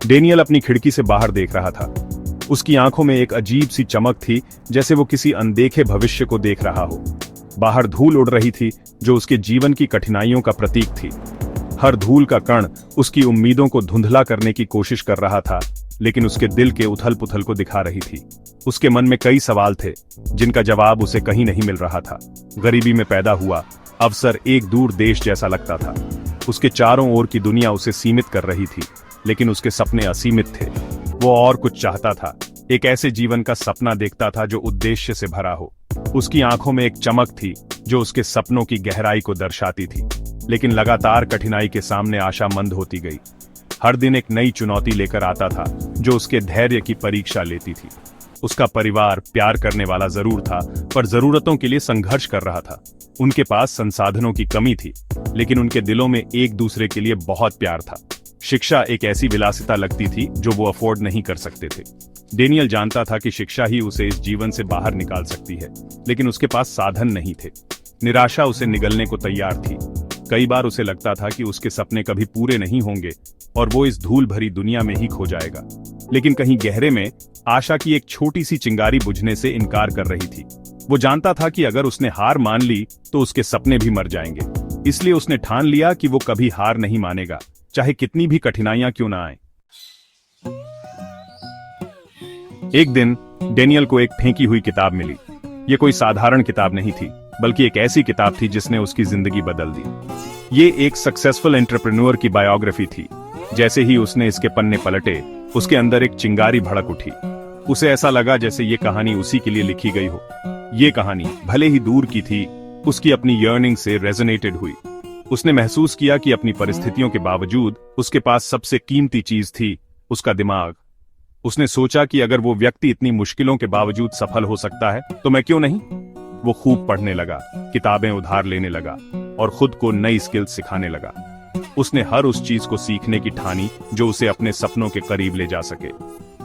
Daniel अपनी खिड़की से बाहर देख रहा था। उसकी आंखों में एक अजीब सी चमक थी, जैसे वो किसी अनदेखे भविष्य को देख रहा हो। बाहर धूल उड़ रही थी, जो उसके जीवन की कठिनाइयों का प्रतीक थी। हर धूल का कण उसकी उम्मीदों को धुंधला करने की कोशिश कर रहा था, लेकिन उसके दिल के उथल पुथल को दिखा रही थी। उसके मन में कई सवाल थे, जिनका जवाब उसे कहीं नहीं मिल रहा था। गरीबी में पैदा हुआ, अवसर एक दूर देश जैसा लगता था। उसके चारों ओर की दुनिया उसे सीमित कर रही थी, लेकिन उसके सपने असीमित थे। वो और कुछ चाहता था, एक ऐसे जीवन का सपना देखता था जो उद्देश्य से भरा हो। उसकी आंखों में एक चमक थी, जो उसके सपनों की गहराई को दर्शाती थी। लेकिन लगातार कठिनाई के सामने आशा मंद होती गई। हर दिन एक नई चुनौती लेकर आता था, जो उसके धैर्य की परीक्षा लेती थी। उसका परिवार प्यार करने वाला जरूर था, पर जरूरतों के लिए संघर्ष कर रहा था। उनके पास संसाधनों की कमी थी, लेकिन उनके दिलों में एक दूसरे के लिए बहुत प्यार था। शिक्षा एक ऐसी विलासिता लगती थी जो वो अफोर्ड नहीं कर सकते थे। डेनियल जानता था कि शिक्षा ही उसे इस जीवन से बाहर निकाल सकती है, लेकिन उसके पास साधन नहीं थे। निराशा उसे निगलने को तैयार थी। कई बार उसे लगता था कि उसके सपने कभी पूरे नहीं होंगे और वो इस धूल भरी दुनिया में ही खो जाएगा। लेकिन कहीं गहरे में आशा की एक छोटी सी चिंगारी बुझने से इनकार कर रही थी। वो जानता था कि अगर उसने हार मान ली तो उसके सपने भी मर जाएंगे। इसलिए उसने ठान लिया कि वो कभी हार नहीं मानेगा, चाहे कितनी भी कठिनाइयां क्यों ना आए। एक दिन डेनियल को एक फेंकी हुई किताब मिली। ये कोई साधारण किताब नहीं थी, बल्कि एक ऐसी किताब थी जिसने उसकी जिंदगी बदल दी। ये एक सक्सेसफुल एंटरप्रेन्योर की बायोग्राफी थी। जैसे ही उसने इसके पन्ने पलटे, उसके अंदर एक चिंगारी भड़क उठी। उसे ऐसा लगा जैसे ये कहानी उसी के लिए लिखी गई हो। ये कहानी भले ही दूर की थी, उसकी अपनी यर्निंग से रेजोनेटेड हुई। उसने महसूस किया कि अपनी परिस्थितियों के बावजूद उसके पास सबसे कीमती चीज थी, उसका दिमाग। उसने सोचा कि अगर वो व्यक्ति इतनी मुश्किलों के बावजूद सफल हो सकता है, तो मैं क्यों नहीं। वो खूब पढ़ने लगा, किताबें उधार लेने लगा और खुद को नई स्किल्स सिखाने लगा। उसने हर उस चीज को सीखने की ठानी जो उसे अपने सपनों के करीब ले जा सके।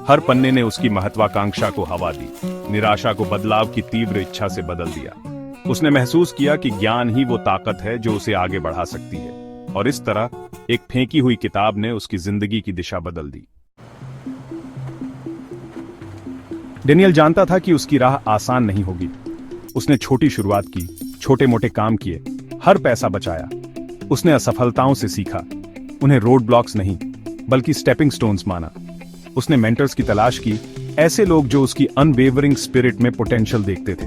हर पन्ने ने उसकी महत्वाकांक्षा को हवा दी, निराशा को बदलाव की तीव्र इच्छा से बदल दिया। उसने महसूस किया कि ज्ञान ही वो ताकत है जो उसे आगे बढ़ा सकती है, और इस तरह एक फेंकी हुई किताब ने उसकी जिंदगी की दिशा बदल दी। डेनियल जानता था कि उसकी राह आसान नहीं होगी। उसने छोटी शुरुआत की, छोटे मोटे काम किए, हर पैसा बचाया। उसने असफलताओं से सीखा, उन्हें रोड ब्लॉक्स नहीं बल्कि स्टेपिंग स्टोन्स माना। उसने मेंटर्स की तलाश की, ऐसे लोग जो उसकी अनवेवरिंग स्पिरिट में पोटेंशियल देखते थे।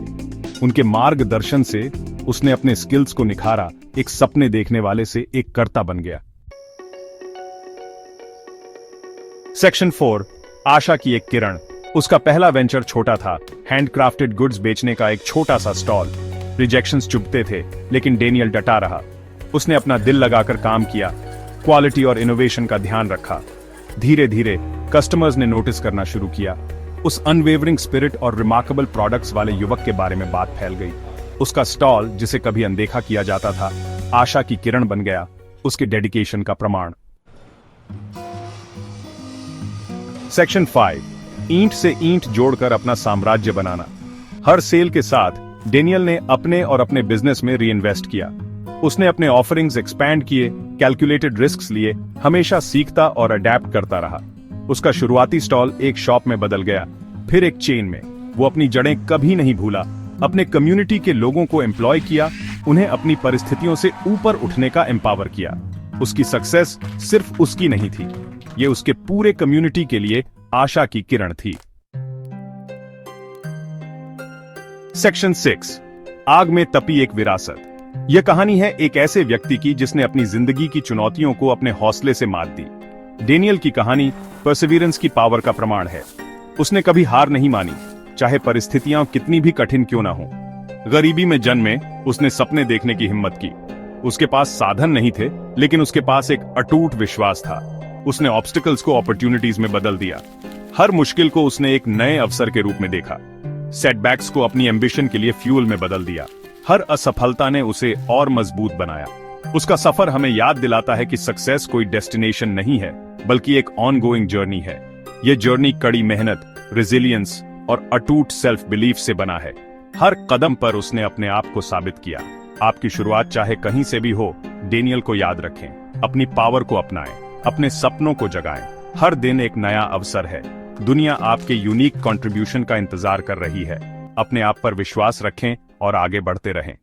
उनके मार्गदर्शन से उसने अपने स्किल्स को निखारा, एक सपने देखने वाले से एक कर्ता बन गया। सेक्शन 4, आशा की एक किरण। उसका पहला वेंचर छोटा था, हैंडक्राफ्टेड गुड्स बेचने का एक छोटा सा स्टॉल। रिजेक्शंस चुभते थे, लेकिन डेनियल डटा रहा। उसने अपना दिल लगाकर काम किया, क्वालिटी और इनोवेशन का ध्यान रखा। धीरे धीरे कस्टमर्स ने नोटिस करना शुरू किया। उस अनवेवरिंग स्पिरिट और रिमार्केबल प्रोडक्ट्स वाले युवक के बारे में बात फैल गई। उसका स्टॉल, जिसे कभी अनदेखा किया जाता था, आशा की किरण बन गया, उसके डेडिकेशन का प्रमाण। सेक्शन 5, ईंट से ईंट जोड़कर अपना साम्राज्य बनाना। हर सेल के साथ डेनियल ने अपने और अपने बिजनेस में रीइन्वेस्ट किया। उसने अपने ऑफरिंग्स एक्सपैंड किए, कैलकुलेटेड रिस्क्स लिए, हमेशा सीखता और अडेप्ट करता रहा। उसका शुरुआती स्टॉल एक शॉप में बदल गया, फिर एक चेन में। वो अपनी जड़ें कभी नहीं भूला, अपने कम्युनिटी के लोगों को एम्प्लॉय किया, उन्हें अपनी परिस्थितियों से ऊपर उठने का एम्पावर किया। उसकी सक्सेस सिर्फ उसकी नहीं थी, ये उसके पूरे कम्युनिटी के लिए आशा की किरण थी। सेक्शन 6, आग में तपी एक विरासत। यह कहानी है एक ऐसे व्यक्ति की जिसने अपनी जिंदगी की चुनौतियों को अपने हौसले से मात दी। डेनियल की कहानी परसिवियरेंस की पावर का प्रमाण है। उसने कभी हार नहीं मानी, चाहे परिस्थितियां कितनी भी कठिन क्यों ना हो। गरीबी में जन्मे उसने सपने देखने की हिम्मत की। उसके पास साधन नहीं थे, लेकिन उसके पास एक अटूट विश्वास था। उसने ऑब्स्टिकल्स को अपॉर्चुनिटीज में बदल दिया। हर मुश्किल को उसने एक नए अवसर के रूप में देखा। सेटबैक्स को अपनी एम्बिशन के लिए फ्यूल में बदल दिया। हर असफलता ने उसे और मजबूत बनाया। उसका सफर हमें याद दिलाता है कि सक्सेस कोई डेस्टिनेशन नहीं है, बल्कि एक ऑनगोइंग जर्नी है। यह जर्नी कड़ी मेहनत, रेजिलियंस और अटूट सेल्फ बिलीफ से बना है। हर कदम पर उसने अपने आप को साबित किया। आपकी शुरुआत चाहे कहीं से भी हो, डेनियल को याद रखें, अपनी पावर को अपनाएं, अपने सपनों को जगाएं। हर दिन एक नया अवसर है। दुनिया आपके यूनिक कंट्रीब्यूशन का इंतजार कर रही है। अपने आप पर विश्वास रखें और आगे बढ़ते रहें।